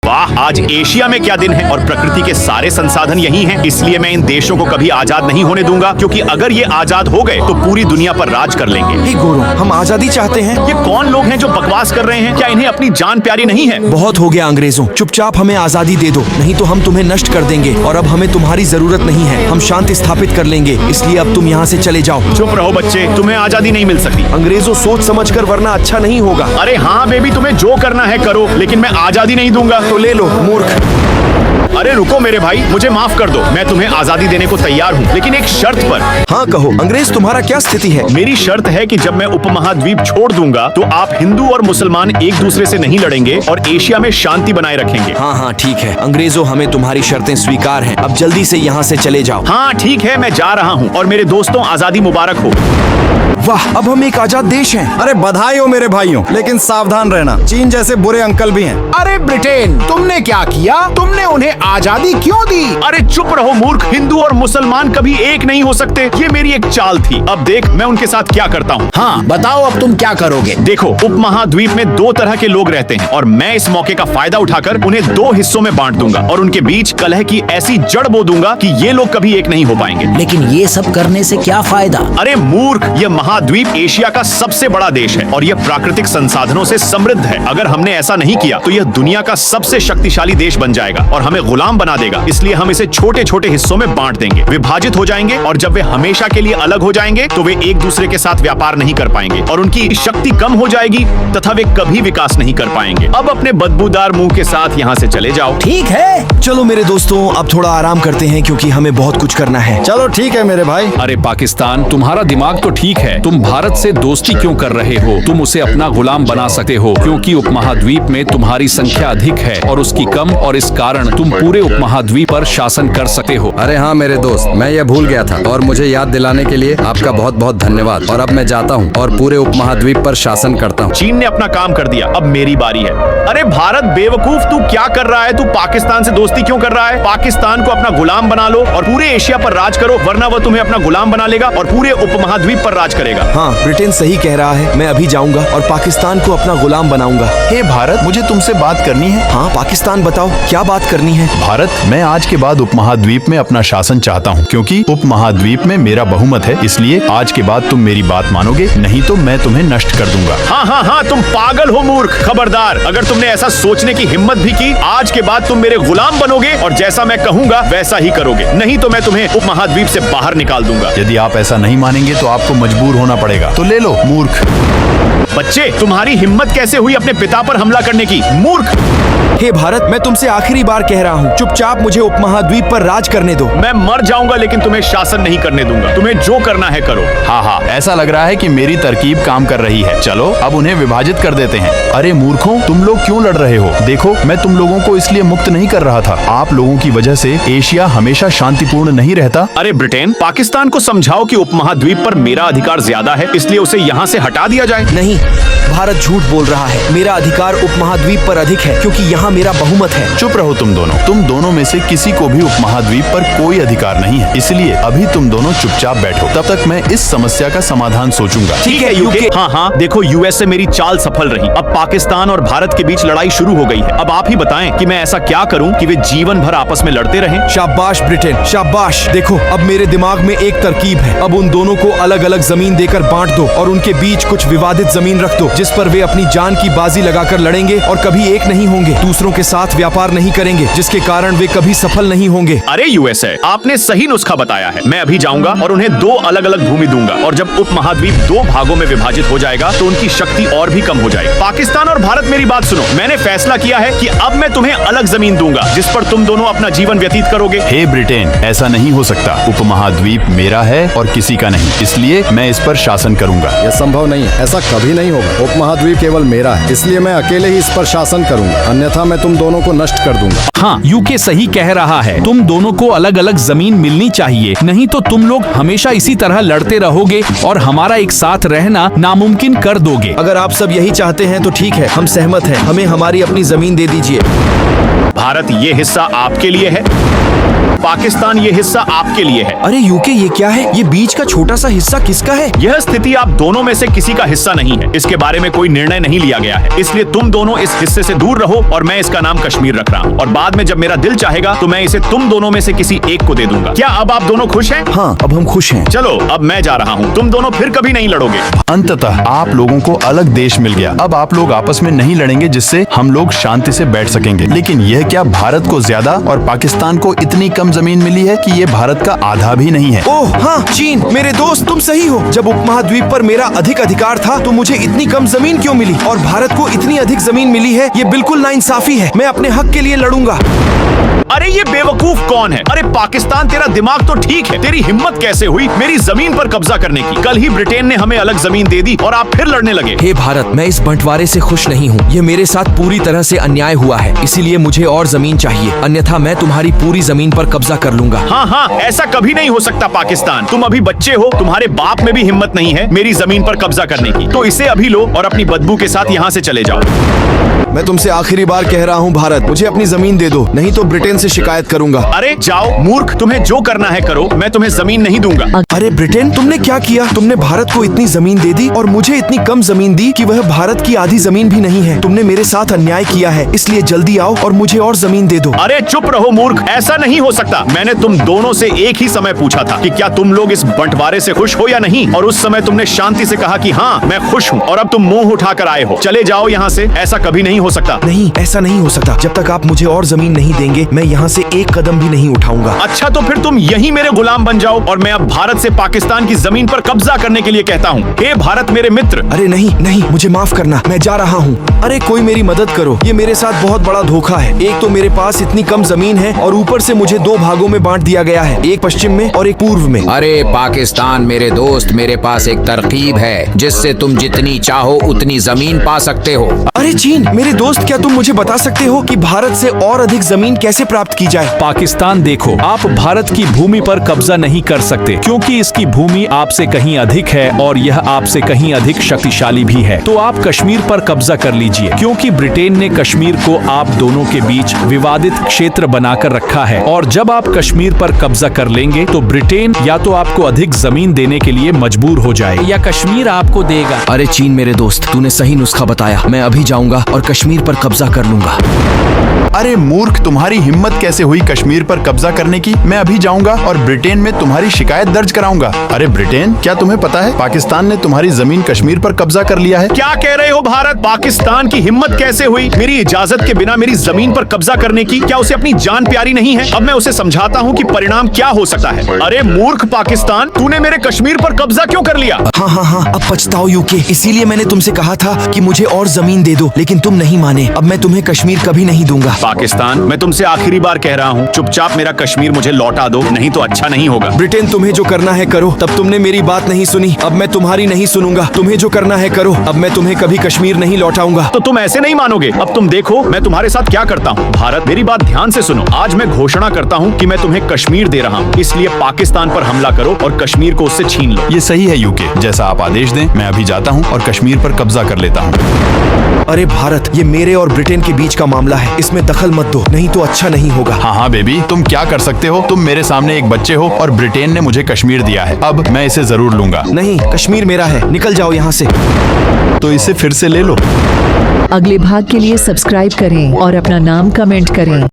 वाह, आज एशिया में क्या दिन है और प्रकृति के सारे संसाधन यही हैं। इसलिए मैं इन देशों को कभी आजाद नहीं होने दूंगा, क्योंकि अगर ये आजाद हो गए तो पूरी दुनिया पर राज कर लेंगे। हे गोरो, हम आजादी चाहते हैं। ये कौन लोग हैं जो बकवास कर रहे हैं? क्या इन्हें अपनी जान प्यारी नहीं है? बहुत हो गया अंग्रेजों, चुपचाप हमें आजादी दे दो, नहीं तो हम तुम्हें नष्ट कर देंगे। और अब हमें तुम्हारी जरूरत नहीं है, हम शांति स्थापित कर लेंगे। इसलिए अब तुम यहाँ से चले जाओ। चुप रहो बच्चे, तुम्हें आजादी नहीं मिल सकती। अंग्रेजों, सोच समझ कर, वरना अच्छा नहीं होगा। अरे हाँ बेबी, तुम्हें जो करना है करो, लेकिन मैं आजादी नहीं दूंगा। तो ले लो मूर्ख। अरे रुको मेरे भाई, मुझे माफ कर दो। मैं तुम्हें आजादी देने को तैयार हूँ, लेकिन एक शर्त पर। हाँ कहो अंग्रेज, तुम्हारा क्या स्थिति है? मेरी शर्त है कि जब मैं उपमहाद्वीप छोड़ दूंगा तो आप हिंदू और मुसलमान एक दूसरे से नहीं लड़ेंगे और एशिया में शांति बनाए रखेंगे। हाँ ठीक है अंग्रेजों, हमें तुम्हारी शर्तें स्वीकार हैं। अब जल्दी से यहाँ से चले जाओ। हाँ ठीक है, मैं जा रहा हूँ और मेरे दोस्तों आजादी मुबारक हो। वाह, अब हम एक आजाद देश हैं। अरे बधाई हो मेरे भाइयों, लेकिन सावधान रहना, चीन जैसे बुरे अंकल भी हैं। अरे ब्रिटेन, तुमने क्या किया? तुमने उन्हें आजादी क्यों दी? अरे चुप रहो मूर्ख, हिंदू और मुसलमान कभी एक नहीं हो सकते। ये मेरी एक चाल थी। अब देख मैं उनके साथ क्या करता हूँ। हाँ बताओ, अब तुम क्या करोगे? देखो, उपमहाद्वीप में दो तरह के लोग रहते हैं और मैं इस मौके का फायदा उठाकर उन्हें दो हिस्सों में बांट दूंगा और उनके बीच कलह की ऐसी जड़ बो दूंगा कि ये लोग कभी एक नहीं हो पाएंगे। लेकिन ये सब करने से क्या फायदा? अरे मूर्ख, ये महाद्वीप एशिया का सबसे बड़ा देश है और यह प्राकृतिक संसाधनों से समृद्ध है। अगर हमने ऐसा नहीं किया तो यह दुनिया का सबसे शक्तिशाली देश बन जाएगा और हमें गुलाम बना देगा। इसलिए हम इसे छोटे छोटे हिस्सों में बांट देंगे, विभाजित हो जाएंगे और जब वे हमेशा के लिए अलग हो जाएंगे तो वे एक दूसरे के साथ व्यापार नहीं कर पाएंगे और उनकी शक्ति कम हो जाएगी तथा वे कभी विकास नहीं कर पाएंगे। अब अपने बदबूदार मुंह के साथ यहाँ से चले जाओ। ठीक है, चलो मेरे दोस्तों, अब थोड़ा आराम करते हैं क्योंकि हमें बहुत कुछ करना है। चलो ठीक है मेरे भाई। अरे पाकिस्तान, तुम्हारा दिमाग तो ठीक है। तुम भारत से दोस्ती क्यों कर रहे हो? तुम उसे अपना गुलाम बना सकते हो क्योंकि उपमहाद्वीप में तुम्हारी संख्या अधिक है और उसकी कम, और इस कारण तुम पूरे उपमहाद्वीप पर शासन कर सकते हो। अरे हाँ मेरे दोस्त, मैं ये भूल गया था और मुझे याद दिलाने के लिए आपका बहुत बहुत धन्यवाद। और अब मैं जाता हूँ और पूरे उपमहाद्वीप पर शासन करता हूँ। चीन ने अपना काम कर दिया, अब मेरी बारी है। अरे भारत बेवकूफ, तू क्या कर रहा है? तू पाकिस्तान से दोस्ती क्यों कर रहा है? पाकिस्तान को अपना गुलाम बना लो और पूरे एशिया पर राज करो, वरना वह तुम्हें अपना गुलाम बना लेगा और पूरे उपमहाद्वीप पर राज करेगा। हाँ, ब्रिटेन सही कह रहा है। मैं अभी जाऊंगा और पाकिस्तान को अपना गुलाम बनाऊंगा। हे भारत, मुझे तुमसे बात करनी है। हाँ पाकिस्तान, बताओ क्या बात करनी है? भारत, मैं आज के बाद उपमहाद्वीप में अपना शासन चाहता हूँ क्योंकि उपमहाद्वीप में मेरा बहुमत है। इसलिए आज के बाद तुम मेरी बात मानोगे, नहीं तो मैं तुम्हें नष्ट कर दूंगा। हाँ, तुम पागल हो मूर्ख। खबरदार, अगर तुमने ऐसा सोचने की हिम्मत भी की, आज के बाद तुम मेरे गुलाम बनोगे और जैसा मैं कहूँगा वैसा ही करोगे, नहीं तो मैं तुम्हें उपमहाद्वीप से बाहर निकाल दूंगा। यदि आप ऐसा नहीं मानेंगे तो आपको मजबूर होना पड़ेगा। तो ले लो मूर्ख। बच्चे, तुम्हारी हिम्मत कैसे हुई अपने पिता पर हमला करने की? मूर्ख! हे भारत, मैं तुमसे आखिरी बार कह रहा हूँ, चुपचाप मुझे उपमहाद्वीप पर राज करने दो। मैं मर जाऊंगा लेकिन तुम्हें शासन नहीं करने दूंगा। तुम्हें जो करना है करो। हाँ, ऐसा लग रहा है कि मेरी तरकीब काम कर रही है। चलो अब उन्हें विभाजित कर देते हैं। अरे मूर्खों, तुम लोग क्यों लड़ रहे हो? देखो, मैं तुम लोगों को इसलिए मुक्त नहीं कर रहा था। आप लोगों की वजह से एशिया हमेशा शांतिपूर्ण नहीं रहता। अरे ब्रिटेन, पाकिस्तान को समझाओ कि उपमहाद्वीप पर मेरा अधिकार ज्यादा है, इसलिए उसे यहाँ से हटा दिया जाए। नहीं, भारत झूठ बोल रहा है। मेरा अधिकार उपमहाद्वीप पर अधिक है क्योंकि यहाँ मेरा बहुमत है। चुप रहो तुम दोनों। तुम दोनों में से किसी को भी उपमहाद्वीप पर कोई अधिकार नहीं है। इसलिए अभी तुम दोनों चुपचाप बैठो, तब तक मैं इस समस्या का समाधान सोचूंगा। ठीक है यूके। हाँ, देखो यूएस से मेरी चाल सफल रही। अब पाकिस्तान और भारत के बीच लड़ाई शुरू हो गई है। अब आप ही बताएं कि मैं ऐसा क्या करूं कि वे जीवन भर आपस में लड़ते रहें। शाबाश ब्रिटेन, शाबाश। देखो, अब मेरे दिमाग में एक तरकीब है। अब उन दोनों को अलग अलग जमीन देकर बांट दो और उनके बीच कुछ विवादित जमीन रख दो जिस पर वे अपनी जान की बाजी लगाकर लड़ेंगे और कभी एक नहीं होंगे, दूसरों के साथ व्यापार नहीं करेंगे, जिसके कारण वे कभी सफल नहीं होंगे। अरे यूएसए, आपने सही नुस्खा बताया है। मैं अभी जाऊंगा और उन्हें दो अलग अलग भूमि दूंगा और जब उपमहाद्वीप दो भागों में विभाजित हो जाएगा तो उनकी शक्ति और भी कम हो जाएगी। पाकिस्तान और भारत, मेरी बात सुनो। मैंने फैसला किया है कि अब मैं तुम्हें अलग जमीन दूंगा जिस पर तुम दोनों अपना जीवन व्यतीत करोगे। हे ब्रिटेन, ऐसा नहीं हो सकता। उपमहाद्वीप मेरा है और किसी का नहीं, इसलिए मैं इस पर शासन करूंगा। यह संभव नहीं है, ऐसा कभी नहीं होगा। उपमहाद्वीप केवल मेरा है, इसलिए मैं अकेले ही इस पर शासन करूंगा, अन्यथा मैं तुम दोनों को नष्ट कर दूंगा। हाँ, यूके सही कह रहा है। तुम दोनों को अलग अलग जमीन मिलनी चाहिए, नहीं तो तुम लोग हमेशा इसी तरह लड़ते रहोगे और हमारा एक साथ रहना नामुमकिन कर दोगे। अगर आप सब यही चाहते हैं तो ठीक है, हम सहमत हैं। हमें हमारी अपनी जमीन दे दीजिए। भारत ये हिस्सा आपके लिए है, पाकिस्तान ये हिस्सा आपके लिए है। अरे यूके, ये क्या है? ये बीच का छोटा सा हिस्सा किसका है? यह स्थिति आप दोनों में से किसी का हिस्सा नहीं है। इसके बारे में कोई निर्णय नहीं लिया गया है, इसलिए तुम दोनों इस हिस्से से दूर रहो और मैं इसका नाम कश्मीर रख रहा हूँ। और बाद में जब मेरा दिल चाहेगा तो मैं इसे तुम दोनों में से किसी एक को दे दूंगा। क्या अब आप दोनों खुश हैं? हाँ, अब हम खुश हैं। चलो अब मैं जा रहा हूँ, तुम दोनों फिर कभी नहीं लड़ोगे। अंततः आप लोगों को अलग देश मिल गया। अब आप लोग आपस में नहीं लड़ेंगे, जिससे हम लोग शांति से बैठ सकेंगे। लेकिन यह क्या भारत को ज्यादा और पाकिस्तान को इतनी कम जमीन मिली है कि ये भारत का आधा भी नहीं है। ओह हाँ चीन, मेरे दोस्त तुम सही हो। जब उपमहाद्वीप पर मेरा अधिक अधिकार था तो मुझे इतनी कम जमीन क्यों मिली, और भारत को इतनी अधिक जमीन मिली है? ये बिल्कुल नाइंसाफी है। मैं अपने हक के लिए लड़ूंगा। अरे ये बेवकूफ कौन है? अरे पाकिस्तान, तेरा दिमाग तो ठीक है, तेरी हिम्मत कैसे हुई मेरी जमीन पर कब्जा करने की? कल ही ब्रिटेन ने हमें अलग जमीन दे दी और आप फिर लड़ने लगे। हे भारत, मैं इस बंटवारे से खुश नहीं हूँ। ये मेरे साथ पूरी तरह से अन्याय हुआ है, इसीलिए मुझे और जमीन चाहिए, अन्यथा मैं तुम्हारी पूरी जमीन पर कब्जा कर लूंगा। हाँ हाँ, ऐसा कभी नहीं हो सकता पाकिस्तान। तुम अभी बच्चे हो, तुम्हारे बाप में भी हिम्मत नहीं है मेरी जमीन पर कब्जा करने की, तो इसे अभी लो और अपनी बदबू के साथ यहाँ से चले जाओ। मैं तुमसे आखिरी बार कह रहा हूँ भारत, मुझे अपनी जमीन दे दो, नहीं तो ब्रिटेन से शिकायत करूंगा। अरे जाओ मूर्ख, तुम्हें जो करना है करो, मैं तुम्हें जमीन नहीं दूंगा। अरे ब्रिटेन, तुमने क्या किया? तुमने भारत को इतनी जमीन दे दी और मुझे इतनी कम जमीन दी कि वह भारत की आधी जमीन भी नहीं है। तुमने मेरे साथ अन्याय किया है, इसलिए जल्दी आओ और मुझे और जमीन दे दो। अरे चुप रहो मूर्ख, ऐसा नहीं हो सकता। मैंने तुम दोनों से एक ही समय पूछा था कि क्या तुम लोग इस बंटवारे से खुश हो या नहीं, और उस समय तुमने शांति से कहा कि हाँ मैं खुश हूँ, और अब तुम मुंह उठाकर आए हो। चले जाओ यहाँ से, ऐसा कभी नहीं हो सकता। नहीं, ऐसा नहीं हो सकता। जब तक आप मुझे और जमीन नहीं देंगे मैं यहाँ से एक कदम भी नहीं उठाऊंगा। अच्छा तो फिर तुम यही मेरे गुलाम बन जाओ और मैं अब भारत से पाकिस्तान की जमीन पर कब्जा करने के लिए कहता हूँ। हे भारत मेरे मित्र। अरे नहीं नहीं, मुझे माफ करना, मैं जा रहा हूँ। अरे कोई मेरी मदद करो, ये मेरे साथ बहुत बड़ा धोखा है। एक तो मेरे पास इतनी कम जमीन है और ऊपर से मुझे दो भागों में बांट दिया गया है, एक पश्चिम में और एक पूर्व में। अरे पाकिस्तान मेरे दोस्त, मेरे पास एक तरकीब है जिससे तुम जितनी चाहो उतनी जमीन पा सकते हो। अरे चीन मेरे दोस्त, क्या तुम मुझे बता सकते हो कि भारत से और अधिक जमीन कैसे प्राप्त की जाए? पाकिस्तान देखो, आप भारत की भूमि पर कब्जा नहीं कर सकते क्योंकि इसकी भूमि आपसे कहीं अधिक है और यह आपसे कहीं अधिक शक्तिशाली भी है। तो आप कश्मीर पर कब्जा कर लीजिए, क्योंकि ब्रिटेन ने कश्मीर को आप दोनों के बीच विवादित क्षेत्र बनाकर रखा है, और जब आप कश्मीर पर कब्जा कर लेंगे तो ब्रिटेन या तो आपको अधिक जमीन देने के लिए मजबूर हो जाए या कश्मीर आपको देगा। अरे चीन मेरे दोस्त, तूने सही नुस्खा बताया। मैं अभी जाऊंगा और कश्मीर पर कब्जा कर लूंगा। अरे मूर्ख, तुम्हारी हिम्मत कैसे हुई कश्मीर पर कब्जा करने की? मैं अभी जाऊंगा और ब्रिटेन में तुम्हारी शिकायत दर्ज कराऊंगा। अरे ब्रिटेन, क्या तुम्हें पता है पाकिस्तान ने तुम्हारी जमीन कश्मीर पर कब्जा कर लिया है? क्या कह रहे हो भारत? पाकिस्तान की हिम्मत कैसे हुई मेरी इजाजत के बिना मेरी जमीन पर कब्जा करने की? क्या उसे अपनी जान प्यारी नहीं है? अब मैं उसे समझाता हूँ कि परिणाम क्या हो सकता है। अरे मूर्ख पाकिस्तान, तूने मेरे कश्मीर पर कब्जा क्यों कर लिया? हाँ हाँ हाँ, अब पछताओ यूके। इसीलिए मैंने तुमसे कहा था कि मुझे और जमीन दे दो, लेकिन तुम नहीं माने। अब मैं तुम्हें कश्मीर कभी नहीं दूंगा। पाकिस्तान, मैं तुमसे आखिरी बार कह रहा हूँ, चुपचाप मेरा कश्मीर मुझे लौटा दो, नहीं तो अच्छा नहीं होगा। ब्रिटेन, तुम्हें जो करना है करो। तब तुमने मेरी बात नहीं सुनी, अब मैं तुम्हारी नहीं सुनूंगा। तुम्हें जो करना है करो, अब मैं तुम्हें कभी कश्मीर नहीं लौटाऊंगा। तो तुम ऐसे नहीं मानोगे। अब तुम देखो मैं तुम्हारे साथ क्या करता हूँ। भारत, मेरी बात ध्यान से सुनो। आज मैं घोषणा करता हूँ कि मैं तुम्हें कश्मीर दे रहा हूँ, इसलिए पाकिस्तान पर हमला करो और कश्मीर को उससे छीन लो। ये सही है यूके, जैसा आप आदेश दें। मैं अभी जाता हूँ और कश्मीर पर कब्जा कर लेता हूँ। अरे भारत, ये मेरे और ब्रिटेन के बीच का मामला है, इसमें दखल मत दो, नहीं तो अच्छा नहीं होगा। हाँ हाँ बेबी, तुम क्या कर सकते हो? तुम मेरे सामने एक बच्चे हो और ब्रिटेन ने मुझे कश्मीर दिया है। अब मैं इसे जरूर लूंगा। नहीं, कश्मीर मेरा है, निकल जाओ यहाँ से। तो इसे फिर से ले लो। अगले भाग के लिए सब्सक्राइब करें और अपना नाम कमेंट करें।